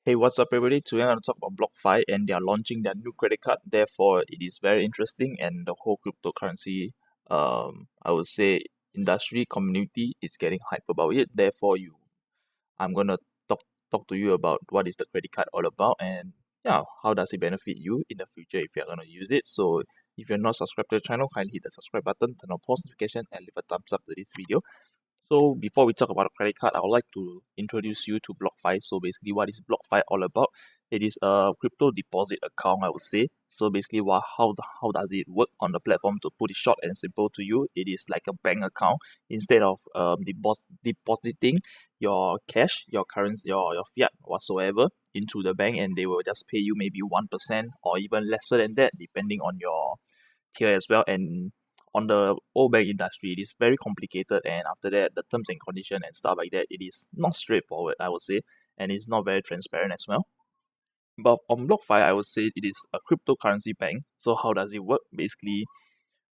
Hey, what's up, everybody? Today I'm going to talk about Blockfi, and they are launching their new credit card. Therefore, it is very interesting, and the whole cryptocurrency, I would say, industry community is getting hype about it. Therefore, I'm gonna talk to you about what is the credit card all about, and yeah, how does it benefit you in the future if you're gonna use it. So, if you're not subscribed to the channel, kindly hit the subscribe button, turn on post notification, and leave a thumbs up to this video. So before we talk about a credit card, I would like to introduce you to Blockfi. So basically, what is Blockfi all about? It is a crypto deposit account, I would say. So basically, how does it work on the platform? To put it short and simple to you, it is like a bank account. Instead of depositing your cash, your currency, your fiat whatsoever into the bank, and they will just pay you maybe 1% or even lesser than that, depending on your tier as well. And on the old bank industry, it is very complicated, and after that, the terms and condition and stuff like that, it is not straightforward, I would say, and it's not very transparent as well. But on BlockFi, I would say it is a cryptocurrency bank. So how does it work? Basically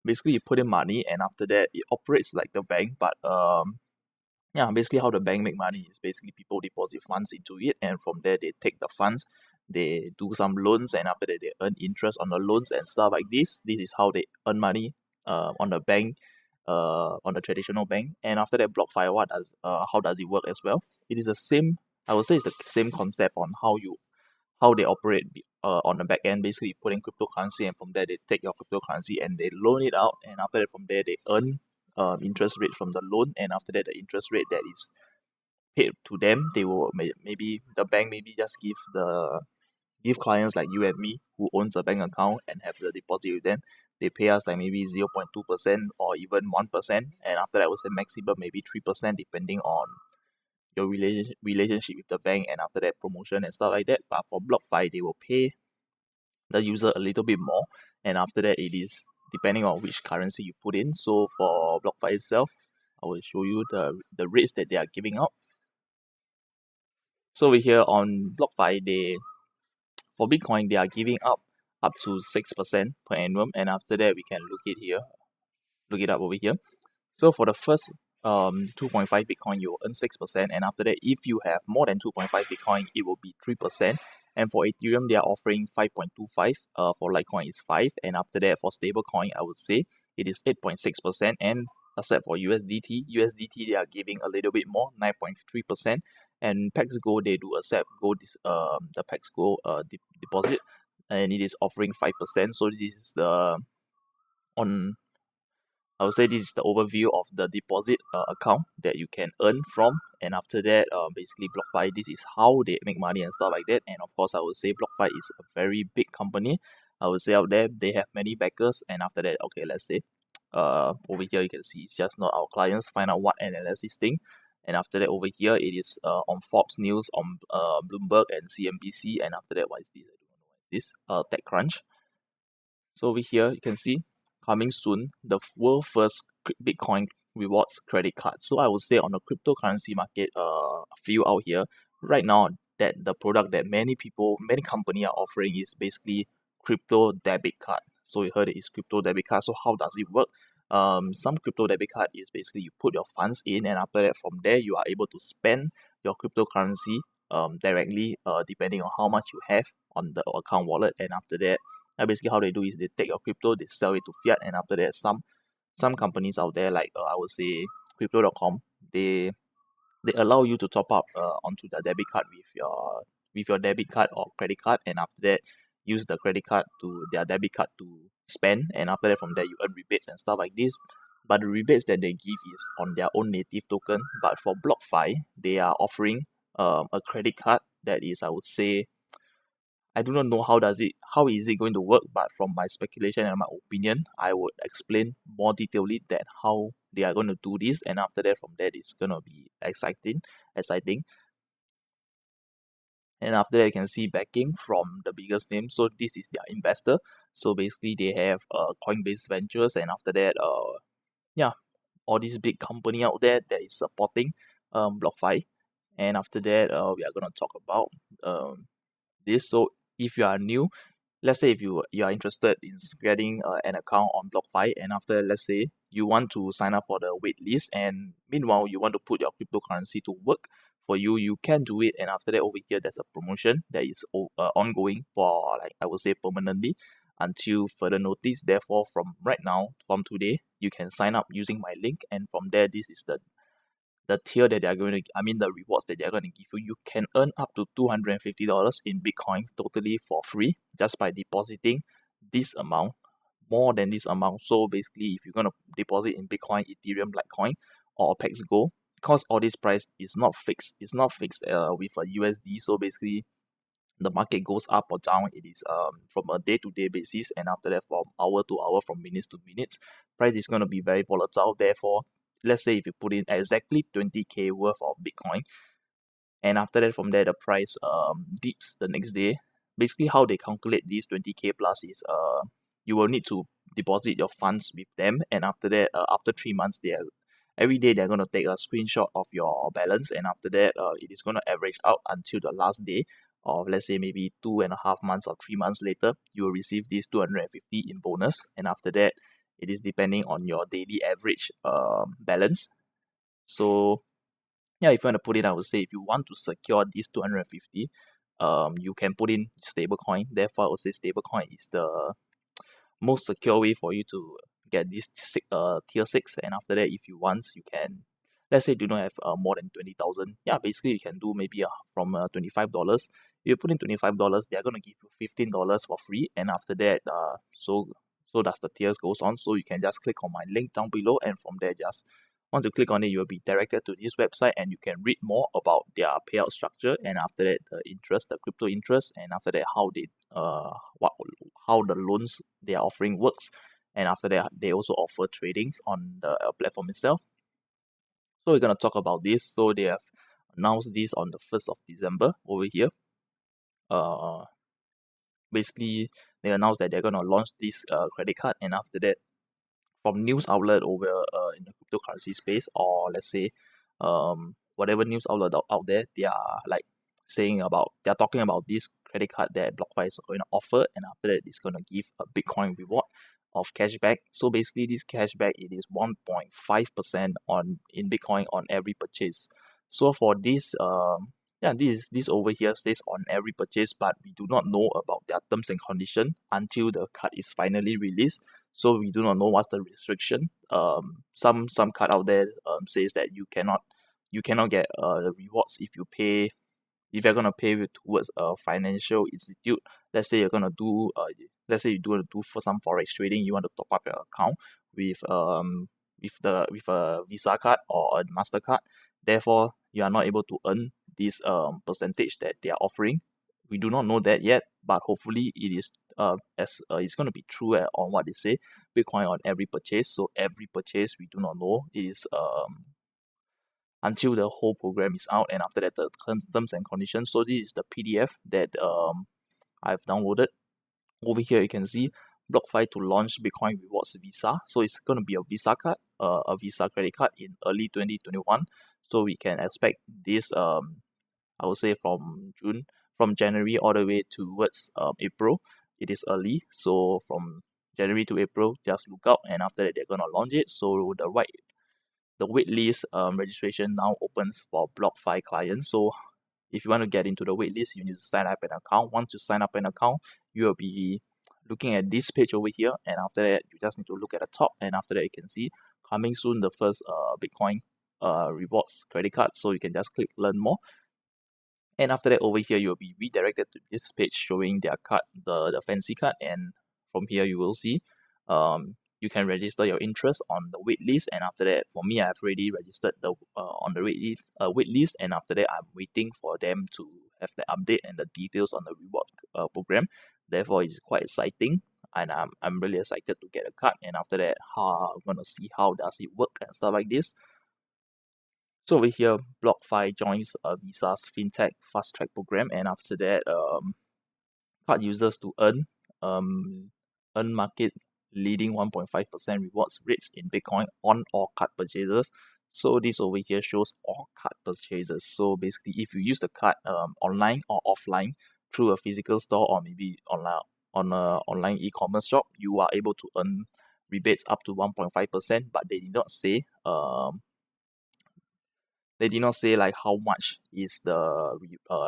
you put in money, and after that it operates like the bank, but yeah, basically how the bank make money is basically people deposit funds into it, and from there they take the funds, they do some loans, and after that they earn interest on the loans and stuff like this. This is how they earn money on the bank, on the traditional bank. And after that, BlockFi, how does it work as well? It is the same. I would say it's the same concept on how they operate on the back end. Basically, you put in cryptocurrency, and from there they take your cryptocurrency and they loan it out, and after that, from there they earn interest rate from the loan, and after that, the interest rate that is paid to them, they will maybe the bank maybe just give clients like you and me who owns a bank account and have the deposit with them. They pay us like maybe 0.2% or even 1%, and after that, I would say maximum maybe 3%, depending on your relationship with the bank, and after that promotion and stuff like that. But for BlockFi, they will pay the user a little bit more, and after that it is depending on which currency you put in. So for BlockFi itself, I will show you the rates that they are giving out. So over here on BlockFi, for Bitcoin they are giving up to 6% per annum, and after that we can look it up over here. So for the first 2.5 Bitcoin, you will earn 6%, and after that, if you have more than 2.5 Bitcoin, it will be 3%. And for Ethereum, they are offering 5.25. For Litecoin, is 5, and after that, for stablecoin, I would say it is 8.6%. And except for USDT they are giving a little bit more, 9.3%. And Pax Gold, they do accept the Pax Gold deposit, and it is offering 5%. So this is on I would say this is the overview of the deposit account that you can earn from. And after that, basically BlockFi, this is how they make money and stuff like that. And of course, I would say BlockFi is a very big company. I would say out there they have many backers. And after that, okay, let's say over here you can see it's just not our clients. Find out what analysis thing. And after that, over here it is on Forbes News, on Bloomberg and CNBC. And after that, what is this? I don't know what is this. TechCrunch. So over here you can see coming soon, the world first Bitcoin rewards credit card. So I would say on the cryptocurrency market, a few out here right now, that the product that many company are offering is basically crypto debit card. So you heard it is crypto debit card. So how does it work? Some crypto debit card is basically you put your funds in, and after that, from there you are able to spend your cryptocurrency directly, depending on how much you have on the account wallet. And after that, basically how they do is they take your crypto, they sell it to fiat, and after that, some companies out there like I would say crypto.com, they allow you to top up onto the debit card with your debit card or credit card, and after that use the credit card to their debit card to spend, and after that, from there you earn rebates and stuff like this. But the rebates that they give is on their own native token. But for BlockFi, they are offering a credit card that is, I would say, I do not know how is it going to work, but from my speculation and my opinion, I would explain more detailedly that how they are going to do this, and after that, from there it's gonna be exciting. And after that, you can see backing from the biggest name. So this is their investor. So basically, they have Coinbase Ventures, and after that, yeah, all these big company out there that is supporting BlockFi. And after that, we are gonna talk about this. So if you are new, let's say if you are interested in getting an account on BlockFi, and after, let's say you want to sign up for the wait list, and meanwhile you want to put your cryptocurrency to work for you, you can do it. And after that, over here, there's a promotion that is ongoing for, like, I would say, permanently until further notice. Therefore, from right now, from today, you can sign up using my link, and from there, this is the tier that they're going to, I mean, the rewards that they're going to give you. You can earn up to $250 in Bitcoin totally for free just by depositing this amount, more than this amount. So basically, if you're going to deposit in Bitcoin, Ethereum, Litecoin, or Apex Gold, because all this price is not fixed, it's not fixed with a USD. So basically, the market goes up or down. It is from a day-to-day basis, and after that, from hour to hour, from minutes to minutes, price is going to be very volatile. Therefore, let's say if you put in exactly 20k worth of Bitcoin, and after that, from there, the price dips the next day. Basically, how they calculate these 20k plus is you will need to deposit your funds with them, and after that, after 3 months, every day they're going to take a screenshot of your balance, and after that, it is going to average out until the last day of, let's say, maybe 2.5 months or 3 months later, you will receive this 250 in bonus, and after that, it is depending on your daily average balance. So yeah, if you want to put in, I would say if you want to secure this 250, you can put in stablecoin. Therefore, I would say stablecoin is the most secure way for you to get this tier 6. And after that, if you want, you can, let's say you do not have more than 20,000. Yeah, basically you can do maybe from $25. If you put in $25, they're going to give you $15 for free. And after that, so does the tiers goes on. So you can just click on my link down below, and from there, just once you click on it, you will be directed to this website, and you can read more about their payout structure, and after that, the interest, the crypto interest, and after that, how the loans they are offering works, and after that, they also offer tradings on the platform itself. So we're gonna talk about this. So they have announced this on the 1st of December over here. Basically, they announced that they're gonna launch this credit card, and after that, from news outlet over in the cryptocurrency space, or let's say whatever news outlet out there, they are like they're talking about this credit card that Blockfi is going to offer, and after that, it's going to give a Bitcoin reward of cashback. So basically, this cashback, it is 1.5% in Bitcoin on every purchase. So for this this over here stays on every purchase, but we do not know about their terms and condition until the card is finally released. So we do not know what's the restriction. Some card out there says that you cannot get the rewards if you're gonna pay towards a financial institute. Let's say you're gonna do let's say you do want to do for some forex trading, you want to top up your account with with a Visa card or a Mastercard. Therefore, you are not able to earn this percentage that they are offering. We do not know that yet, but hopefully it is as it's going to be true on what they say, Bitcoin on every purchase. So every purchase, we do not know. It is until the whole program is out, and after that, the terms and conditions. So this is the PDF that I've downloaded. Over here, you can see Blockfi to launch Bitcoin Rewards Visa. So it's going to be a Visa card, a Visa credit card in early 2021. So we can expect this I would say from January all the way towards April. It is early, so from January to April, just look out, and after that, they're gonna launch it. So the waitlist registration now opens for Blockfi clients. So if you want to get into the waitlist, you need to sign up an account. Once you sign up an account, you will be looking at this page over here, and after that, you just need to look at the top, and after that, you can see coming soon the first Bitcoin rewards credit card. So you can just click learn more. And after that, over here, you'll be redirected to this page showing their card, the fancy card. And from here, you will see you can register your interest on the wait list. And after that, for me, I've already registered on the wait list. And after that, I'm waiting for them to have the update and the details on the reward program. Therefore, it's quite exciting. And I'm really excited to get a card. And after that, I'm going to see how does it work and stuff like this. So over here, Blockfi joins Visa's FinTech Fast Track program, and after that, card users to earn market leading 1.5% rewards rates in Bitcoin on all card purchases. So this over here shows all card purchases. So basically, if you use the card online or offline through a physical store or maybe online on a online e-commerce shop, you are able to earn rebates up to 1.5%. But they did not say they did not say like how much is the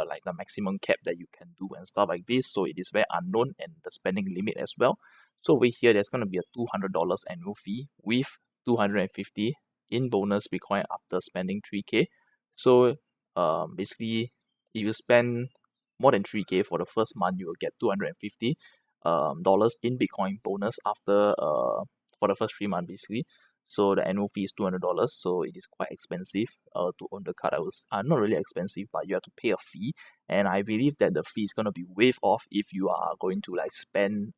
like the maximum cap that you can do and stuff like this. So it is very unknown, and the spending limit as well. So over here, there's gonna be a $200 annual fee with 250 in bonus Bitcoin after spending 3K. So basically, if you spend more than 3K for the first month, you will get 250 dollars in Bitcoin bonus after for the first 3 months basically. So the annual fee is $200, so it is quite expensive to own the card. Not really expensive, but you have to pay a fee, and I believe that the fee is gonna be waived off if you are going to like spend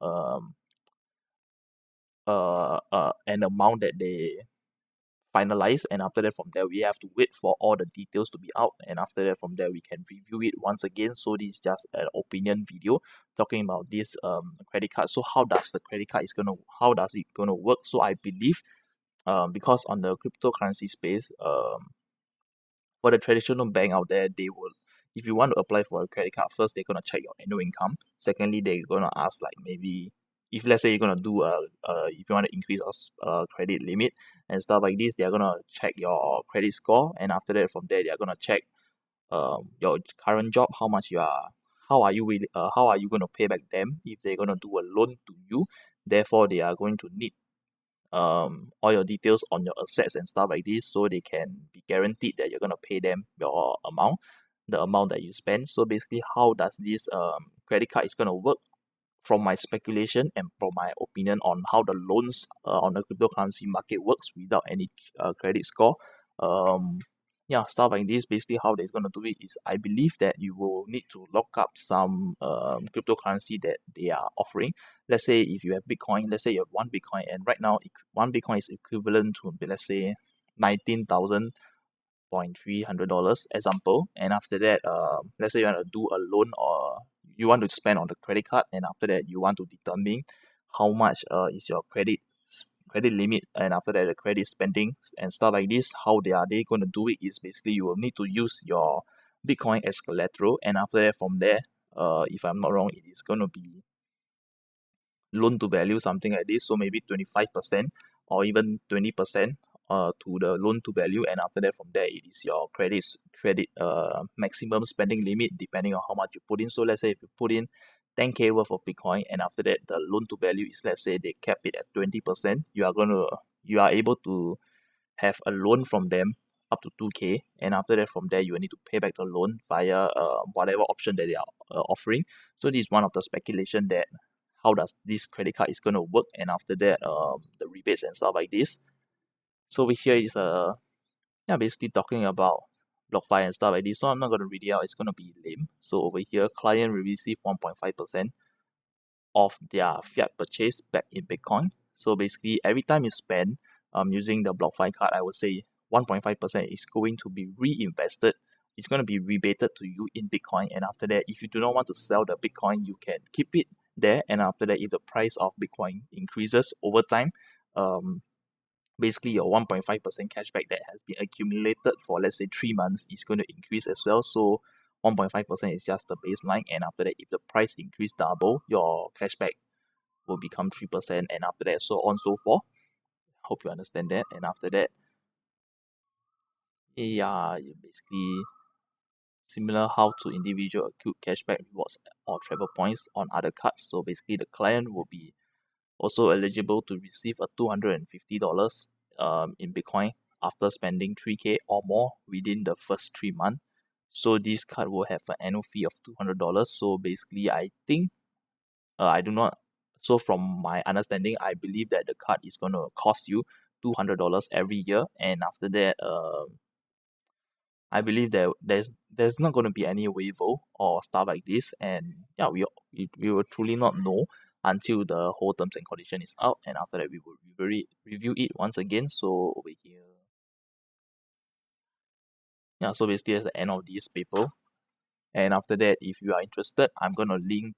an amount that they finalize, and after that from there we have to wait for all the details to be out, and after that from there we can review it once again. So this is just an opinion video talking about this credit card. So how does the credit card is gonna how does it gonna work? So I believe because on the cryptocurrency space, for the traditional bank out there, they will, if you want to apply for a credit card, first they're gonna check your annual income. Secondly, they're gonna ask like maybe if let's say you're gonna do if you want to increase a credit limit and stuff like this, they're gonna check your credit score, and after that from there they're gonna check your current job, how much you are, how are you gonna pay back them if they're gonna do a loan to you. Therefore, they are going to need all your details on your assets and stuff like this, so they can be guaranteed that you're gonna pay them your amount, the amount that you spend. So basically, how does this credit card is gonna work? From my speculation and from my opinion on how the loans on the cryptocurrency market works without any credit score, um, yeah, stuff like this. Basically, how they're gonna do it is, I believe that you will need to lock up some cryptocurrency that they are offering. Let's say if you have Bitcoin, let's say you have one Bitcoin, and right now one Bitcoin is equivalent to, let's say, 19,300 dollars example. And after that, let's say you want to do a loan, or you want to spend on the credit card, and after that you want to determine how much is your credit limit, and after that the credit spending and stuff like this. How they going to do it is basically you will need to use your Bitcoin as collateral, and after that from there, if I'm not wrong, it is going to be loan to value, something like this. So maybe 25% or even 20% to the loan to value, and after that from there it is your credit maximum spending limit depending on how much you put in. So let's say if you put in 10k worth of Bitcoin, and after that the loan to value is, let's say they cap it at 20%, you are able to have a loan from them up to 2k, and after that from there you will need to pay back the loan via whatever option that they are offering. So this is one of the speculation that how does this credit card is going to work, and after that the rebates and stuff like this. So over here is basically talking about Blockfi and stuff like this. So I'm not going to read it out, it's going to be lame. So over here, client will receive 1.5% of their fiat purchase back in Bitcoin. So basically, every time you spend using the Blockfi card, I would say 1.5% is going to be reinvested. It's going to be rebated to you in Bitcoin. And after that, if you do not want to sell the Bitcoin, you can keep it there. And after that, if the price of Bitcoin increases over time, basically your 1.5% cashback that has been accumulated for, let's say, 3 months is going to increase as well. So 1.5% is just the baseline, and after that, if the price increase double, your cashback will become 3%, and after that, so on so forth. Hope you understand that. And after that, yeah, basically similar how to individual accrue cashback rewards or travel points on other cards. So basically, the client will be also eligible to receive a $250 in Bitcoin after spending 3k or more within the first 3 months. So this card will have an annual fee of $200. So basically, I think I do not. So from my understanding, I believe that the card is going to cost you $200 every year, and after that, I believe that there's not going to be any waiver or stuff like this, and yeah, we will truly not know until the whole terms and condition is out, and after that we will review it once again. So over here, yeah, so basically that's the end of this paper. And after that, if you are interested, I'm gonna link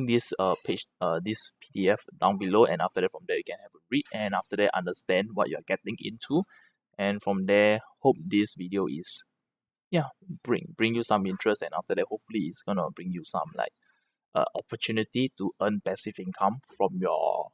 this page this PDF down below, and after that from there you can have a read, and after that understand what you're getting into, and from there hope this video is bring you some interest, and after that hopefully it's gonna bring you some like opportunity to earn passive income from your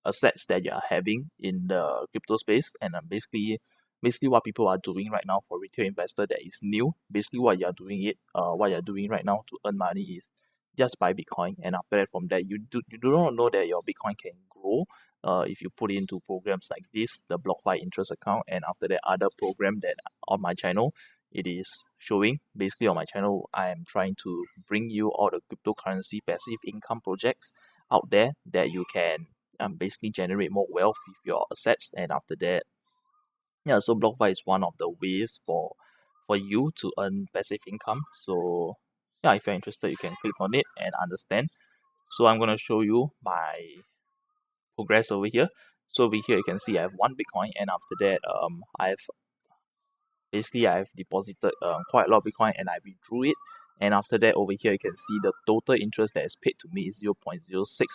assets that you are having in the crypto space. And basically basically what people are doing right now for retail investor that is new. Basically what you're doing right now to earn money is just buy Bitcoin, and after that from there you do not know that your Bitcoin can grow if you put it into programs like this, the Blockfi interest account, and after that other program that on my channel it is showing. Basically on my channel I am trying to bring you all the cryptocurrency passive income projects out there that you can basically generate more wealth with your assets. And after that, yeah, so BlockFi is one of the ways for you to earn passive income. So yeah, if you're interested, you can click on it and understand. So I'm gonna show you my progress over here. So over here you can see I have one Bitcoin, and after that I've deposited quite a lot of Bitcoin and I withdrew it. And after that over here you can see the total interest that is paid to me is 0.06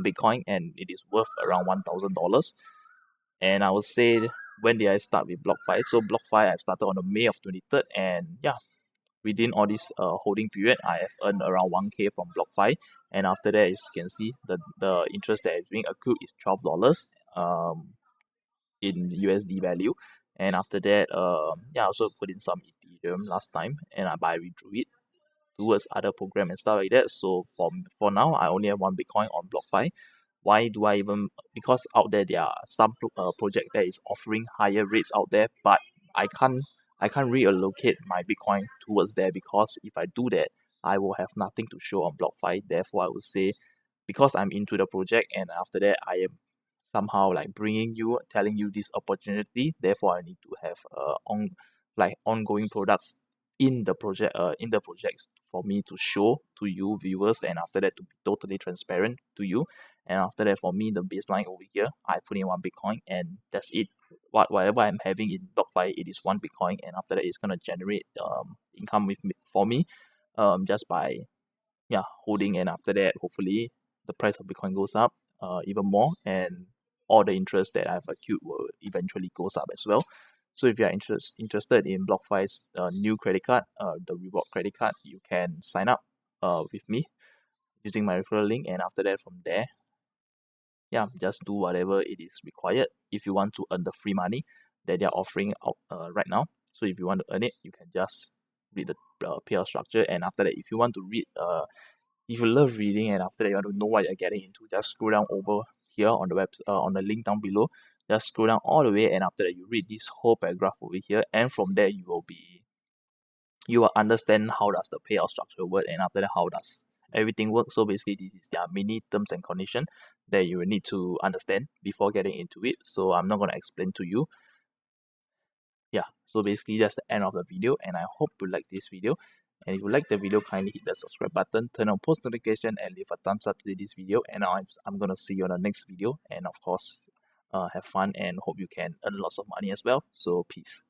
Bitcoin, and it is worth around $1,000. And I would say, when did I start with BlockFi? So BlockFi I've started on the May of 23rd, and yeah, within all this holding period I have earned around 1k from BlockFi. And after that, as you can see, the interest that is being accrued is $12 in USD value. And after that, yeah, I also put in some Ethereum last time, and I withdrew it towards other program and stuff like that. So for now, I only have one Bitcoin on BlockFi. Why do I even? Because out there are some project that is offering higher rates out there, but I can't reallocate my Bitcoin towards there, because if I do that, I will have nothing to show on BlockFi. Therefore, I would say, because I'm into the project, and after that I am somehow like telling you this opportunity. Therefore, I need to have ongoing products in the projects for me to show to you viewers, and after that to be totally transparent to you. And after that, for me, the baseline over here, I put in one Bitcoin, and that's it. Whatever I'm having in BlockFi, it is one Bitcoin, and after that it's gonna generate income for me just by holding. And after that, hopefully the price of Bitcoin goes up even more, and all the interest that I've accrued will eventually goes up as well. So if you are interested in BlockFi's new credit card, the reward credit card, you can sign up with me using my referral link. And after that, from there, yeah, just do whatever it is required if you want to earn the free money that they're offering out right now. So if you want to earn it, you can just read the payout structure. And after that, if you want to read if you love reading, and after that you want to know what you're getting into, just scroll down over here on the on the link down below. Just scroll down all the way, and after that you read this whole paragraph over here, and from there you will understand how does the payout structure work, and after that how does everything work. So basically this is their mini terms and condition that you will need to understand before getting into it. So I'm not going to explain to you. Yeah, so basically that's the end of the video, and I hope you like this video. And if you like the video, kindly hit the subscribe button, turn on post notification, and leave a thumbs up to this video. And I'm gonna see you on the next video. And of course, have fun, and hope you can earn lots of money as well. So peace.